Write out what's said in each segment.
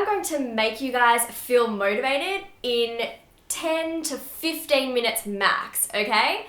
I'm going to make you guys feel motivated in 10 to 15 minutes max, okay?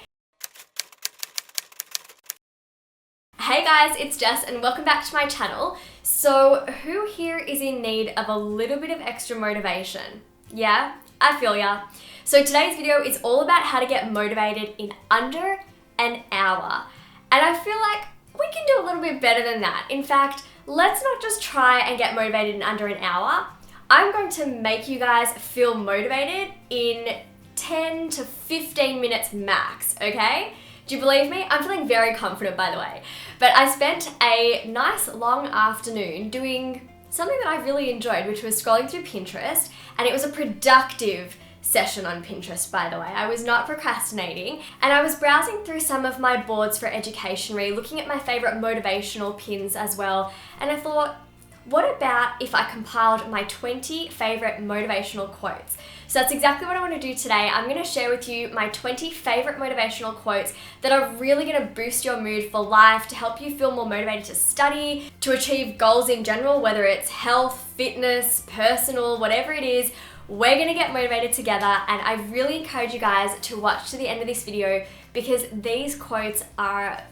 Hey guys, it's Jess and welcome back to my channel. So who here is in need of a little bit of extra motivation? Yeah, I feel ya. So today's video is all about how to get motivated in under an hour. And I feel like we can do a little bit better than that. In fact, let's not just try and get motivated in under an hour. I'm going to make you guys feel motivated in 10 to 15 minutes max, okay? Do you believe me? I'm feeling very confident, by the way. But I spent a nice long afternoon doing something that I really enjoyed, which was scrolling through Pinterest, and it was a productive session on Pinterest, by the way. I was not procrastinating, and I was browsing through some of my boards for Educationary, looking at my favorite motivational pins as well, and I thought, what about if I compiled my 20 favorite motivational quotes? So that's exactly what I want to do today. I'm going to share with you my 20 favorite motivational quotes that are really going to boost your mood for life, to help you feel more motivated to study, to achieve goals in general, whether it's health, fitness, personal, whatever it is. We're going to get motivated together, and I really encourage you guys to watch to the end of this video because these quotes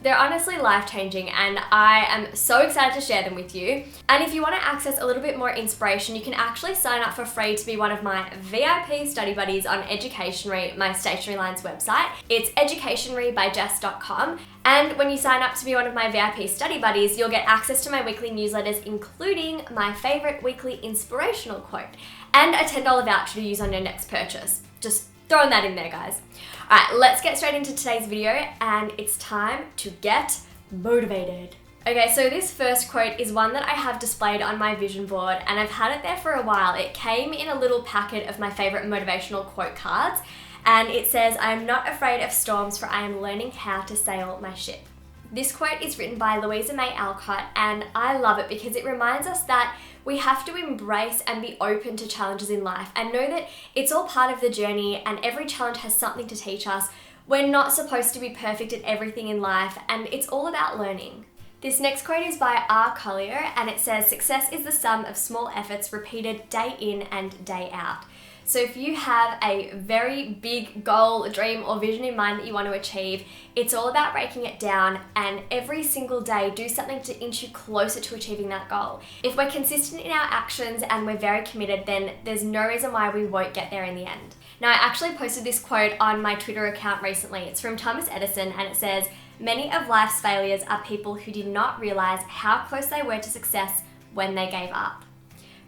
they're honestly life-changing, and I am so excited to share them with you. And if you want to access a little bit more inspiration, you can actually sign up for free to be one of my VIP study buddies on Educationary, my Stationery Lines website. It's educationarybybjess.com. And when you sign up to be one of my VIP study buddies, you'll get access to my weekly newsletters, including my favorite weekly inspirational quote and a $10 voucher to use on your next purchase. Just throwing that in there, guys. All right, let's get straight into today's video, and it's time to get motivated. Okay, so this first quote is one that I have displayed on my vision board, and I've had it there for a while. It came in a little packet of my favorite motivational quote cards, and it says, "I am not afraid of storms, for I am learning how to sail my ship." This quote is written by Louisa May Alcott, and I love it because it reminds us that we have to embrace and be open to challenges in life and know that it's all part of the journey, and every challenge has something to teach us. We're not supposed to be perfect at everything in life, and it's all about learning. This next quote is by R. Collier, and it says, "Success is the sum of small efforts repeated day in and day out." So if you have a very big goal, dream, or vision in mind that you want to achieve, it's all about breaking it down, and every single day do something to inch you closer to achieving that goal. If we're consistent in our actions and we're very committed, then there's no reason why we won't get there in the end. Now, I actually posted this quote on my Twitter account recently. It's from Thomas Edison, and it says, "Many of life's failures are people who did not realize how close they were to success when they gave up."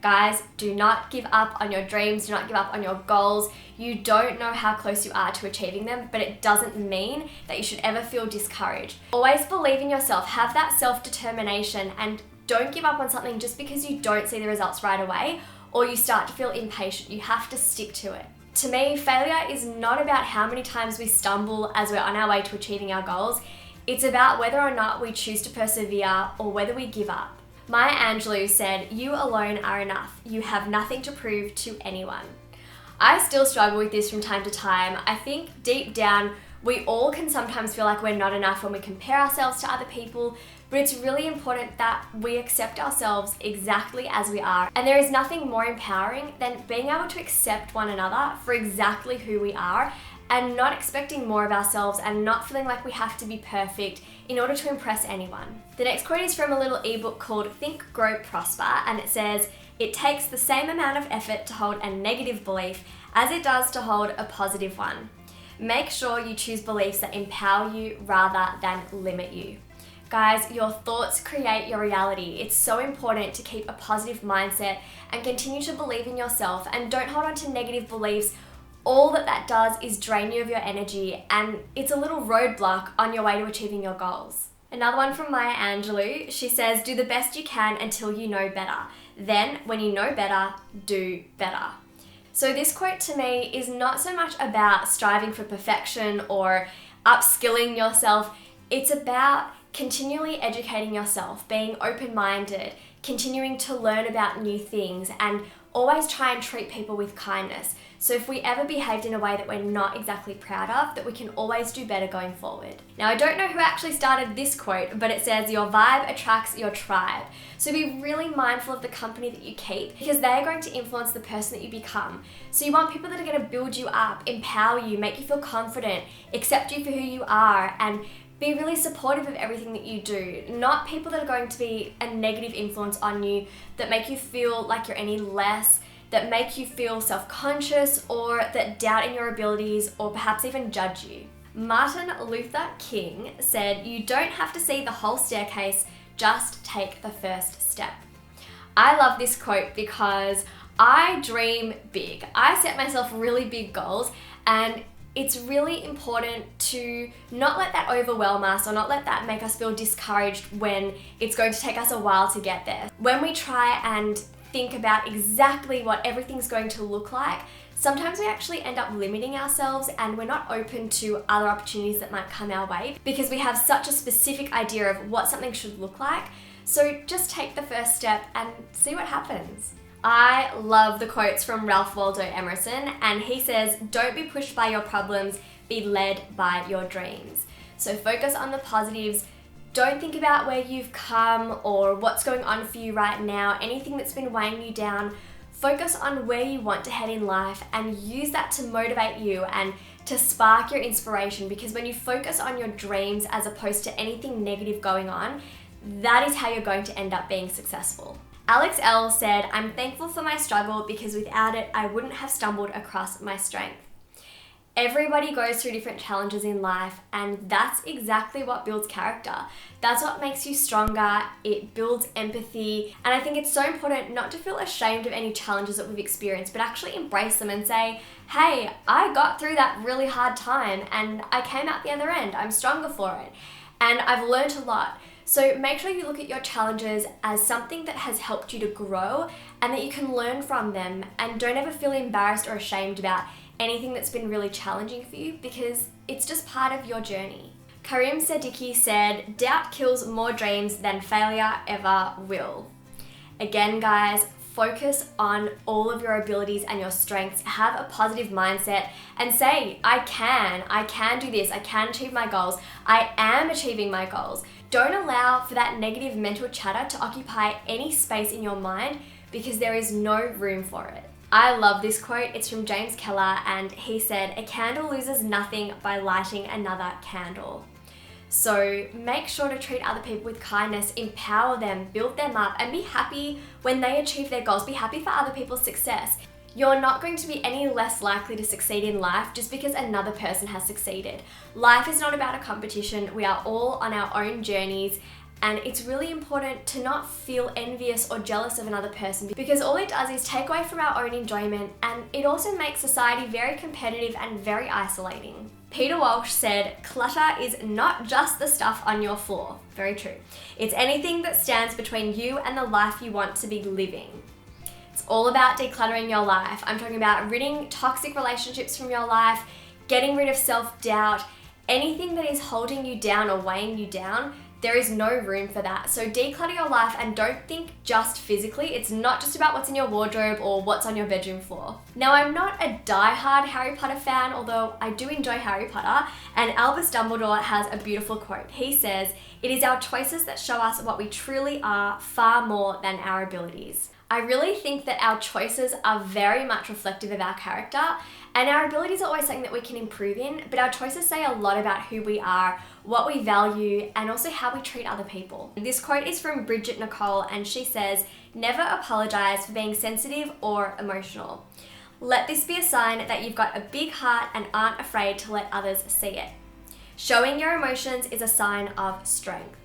Guys, do not give up on your dreams, do not give up on your goals. You don't know how close you are to achieving them, but it doesn't mean that you should ever feel discouraged. Always believe in yourself, have that self-determination, and don't give up on something just because you don't see the results right away or you start to feel impatient. You have to stick to it. To me, failure is not about how many times we stumble as we're on our way to achieving our goals. It's about whether or not we choose to persevere or whether we give up. Maya Angelou said, "You alone are enough. You have nothing to prove to anyone." I still struggle with this from time to time. I think deep down, we all can sometimes feel like we're not enough when we compare ourselves to other people, but it's really important that we accept ourselves exactly as we are. And there is nothing more empowering than being able to accept one another for exactly who we are, and not expecting more of ourselves and not feeling like we have to be perfect in order to impress anyone. The next quote is from a little ebook called Think, Grow, Prosper, and it says, "It takes the same amount of effort to hold a negative belief as it does to hold a positive one. Make sure you choose beliefs that empower you rather than limit you." Guys, your thoughts create your reality. It's so important to keep a positive mindset and continue to believe in yourself, and don't hold on to negative beliefs. All that does is drain you of your energy, and it's a little roadblock on your way to achieving your goals. Another one from Maya Angelou, she says, "Do the best you can until you know better. Then, when you know better, do better." So this quote to me is not so much about striving for perfection or upskilling yourself. It's about continually educating yourself, being open-minded, continuing to learn about new things, and always try and treat people with kindness. So if we ever behaved in a way that we're not exactly proud of, that we can always do better going forward. Now, I don't know who actually started this quote, but it says, "Your vibe attracts your tribe." So be really mindful of the company that you keep, because they are going to influence the person that you become. So you want people that are going to build you up, empower you, make you feel confident, accept you for who you are, and be really supportive of everything that you do. Not people that are going to be a negative influence on you, that make you feel like you're any less, that make you feel self-conscious, or that doubt in your abilities, or perhaps even judge you. Martin Luther King said, "You don't have to see the whole staircase, just take the first step." I love this quote because I dream big. I set myself really big goals, and it's really important to not let that overwhelm us, or not let that make us feel discouraged when it's going to take us a while to get there. When we try and think about exactly what everything's going to look like, sometimes we actually end up limiting ourselves, and we're not open to other opportunities that might come our way because we have such a specific idea of what something should look like. So just take the first step and see what happens. I love the quotes from Ralph Waldo Emerson, and he says, "Don't be pushed by your problems, be led by your dreams." So focus on the positives. Don't think about where you've come or what's going on for you right now, anything that's been weighing you down. Focus on where you want to head in life and use that to motivate you and to spark your inspiration, because when you focus on your dreams as opposed to anything negative going on, that is how you're going to end up being successful. Alex L. said, "I'm thankful for my struggle because without it, I wouldn't have stumbled across my strength." Everybody goes through different challenges in life, and that's exactly what builds character. That's what makes you stronger. It builds empathy. And I think it's so important not to feel ashamed of any challenges that we've experienced, but actually embrace them and say, "Hey, I got through that really hard time and I came out the other end. I'm stronger for it. And I've learned a lot." So make sure you look at your challenges as something that has helped you to grow and that you can learn from them, and don't ever feel embarrassed or ashamed about anything that's been really challenging for you, because it's just part of your journey. Karim Siddiqui said, "Doubt kills more dreams than failure ever will." Again, guys, focus on all of your abilities and your strengths. Have a positive mindset and say, I can do this, I can achieve my goals, I am achieving my goals. Don't allow for that negative mental chatter to occupy any space in your mind, because there is no room for it. I love this quote. It's from James Keller, and he said, "A candle loses nothing by lighting another candle." So make sure to treat other people with kindness, empower them, build them up, and be happy when they achieve their goals. Be happy for other people's success. You're not going to be any less likely to succeed in life just because another person has succeeded. Life is not about a competition. We are all on our own journeys, and it's really important to not feel envious or jealous of another person, because all it does is take away from our own enjoyment, and it also makes society very competitive and very isolating. Peter Walsh said, "Clutter is not just the stuff on your floor." Very true. "It's anything that stands between you and the life you want to be living." It's all about decluttering your life. I'm talking about ridding toxic relationships from your life, getting rid of self-doubt, anything that is holding you down or weighing you down. There is no room for that. So declutter your life, and don't think just physically. It's not just about what's in your wardrobe or what's on your bedroom floor. Now, I'm not a die-hard Harry Potter fan, although I do enjoy Harry Potter, and Albus Dumbledore has a beautiful quote. He says, "It is our choices that show us what we truly are, far more than our abilities." I really think that our choices are very much reflective of our character, and our abilities are always something that we can improve in, but our choices say a lot about who we are, what we value, and also how we treat other people. This quote is from Bridget Nicole, and she says, "Never apologize for being sensitive or emotional. Let this be a sign that you've got a big heart and aren't afraid to let others see it. Showing your emotions is a sign of strength."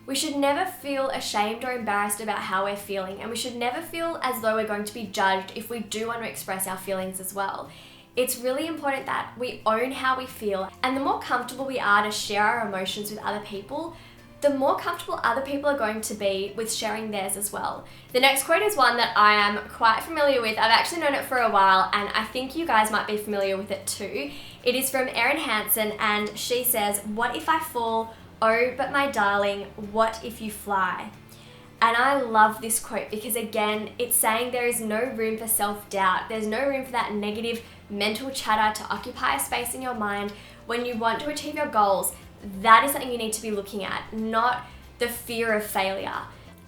We should never feel ashamed or embarrassed about how we're feeling, and we should never feel as though we're going to be judged if we do want to express our feelings as well. It's really important that we own how we feel, and the more comfortable we are to share our emotions with other people, the more comfortable other people are going to be with sharing theirs as well. The next quote is one that I am quite familiar with. I've actually known it for a while, and I think you guys might be familiar with it too. It is from Erin Hansen, and she says, "What if I fall? Oh, but my darling, what if you fly?" And I love this quote because, again, it's saying there is no room for self-doubt. There's no room for that negative mental chatter to occupy a space in your mind. When you want to achieve your goals, that is something you need to be looking at, not the fear of failure.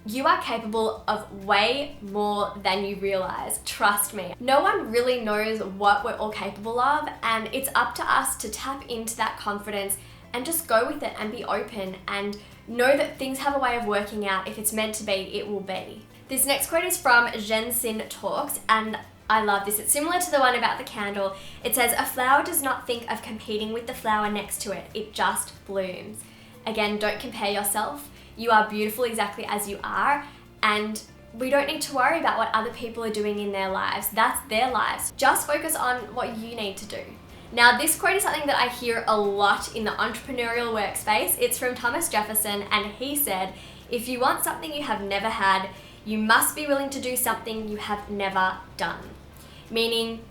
You are capable of way more than you realize, trust me. No one really knows what we're all capable of, and it's up to us to tap into that confidence and just go with it and be open and know that things have a way of working out. If it's meant to be, it will be. This next quote is from Jen Sin Talks, and I love this. It's similar to the one about the candle. It says, "A flower does not think of competing with the flower next to it. It just blooms." Again, don't compare yourself. You are beautiful exactly as you are, and we don't need to worry about what other people are doing in their lives. That's their lives. Just focus on what you need to do. Now, this quote is something that I hear a lot in the entrepreneurial workspace. It's from Thomas Jefferson, and he said, "If you want something you have never had, you must be willing to do something you have never done." Meaning,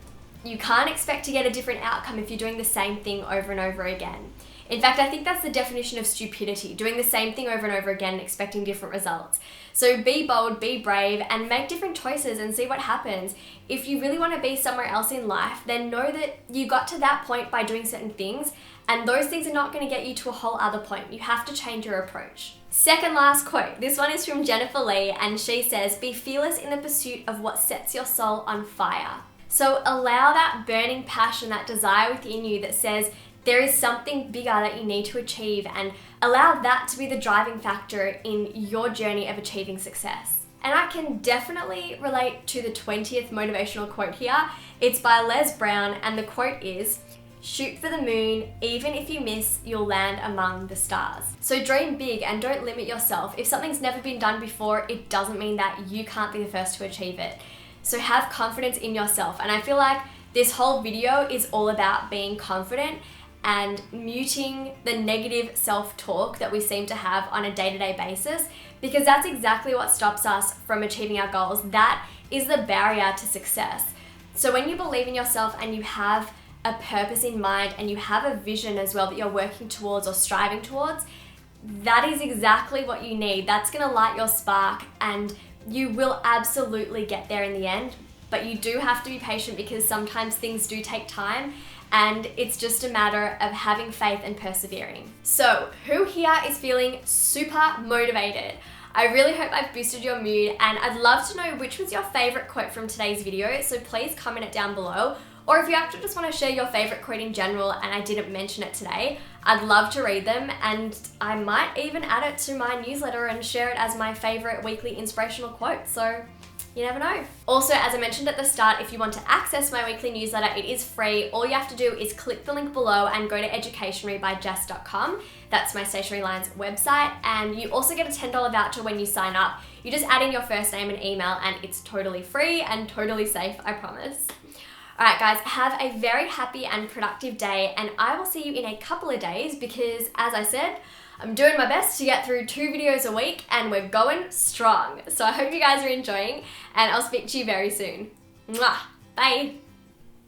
you can't expect to get a different outcome if you're doing the same thing over and over again. In fact, I think that's the definition of stupidity, doing the same thing over and over again, expecting different results. So be bold, be brave, and make different choices and see what happens. If you really want to be somewhere else in life, then know that you got to that point by doing certain things, and those things are not going to get you to a whole other point. You have to change your approach. Second last quote. This one is from Jennifer Lee, and she says, "Be fearless in the pursuit of what sets your soul on fire." So allow that burning passion, that desire within you that says, there is something bigger that you need to achieve, and allow that to be the driving factor in your journey of achieving success. And I can definitely relate to the 20th motivational quote here. It's by Les Brown, and the quote is, "Shoot for the moon, even if you miss, you'll land among the stars." So dream big and don't limit yourself. If something's never been done before, it doesn't mean that you can't be the first to achieve it. So have confidence in yourself. And I feel like this whole video is all about being confident and muting the negative self-talk that we seem to have on a day-to-day basis, because that's exactly what stops us from achieving our goals. That is the barrier to success. So when you believe in yourself and you have a purpose in mind and you have a vision as well that you're working towards or striving towards, that is exactly what you need. That's gonna light your spark, and you will absolutely get there in the end. But you do have to be patient, because sometimes things do take time, and it's just a matter of having faith and persevering. So, who here is feeling super motivated? I really hope I've boosted your mood, and I'd love to know which was your favorite quote from today's video, so please comment it down below. Or if you actually just want to share your favorite quote in general and I didn't mention it today, I'd love to read them, and I might even add it to my newsletter and share it as my favorite weekly inspirational quote. So you never know. Also, as I mentioned at the start, if you want to access my weekly newsletter, it is free. All you have to do is click the link below and go to educationrybijess.com. That's my Stationery Lines website. And you also get a $10 voucher when you sign up. You just add in your first name and email, and it's totally free and totally safe, I promise. All right, guys, have a very happy and productive day, and I will see you in a couple of days because, as I said, I'm doing my best to get through 2 videos a week, and we're going strong. So I hope you guys are enjoying, and I'll speak to you very soon. Mwah! Bye!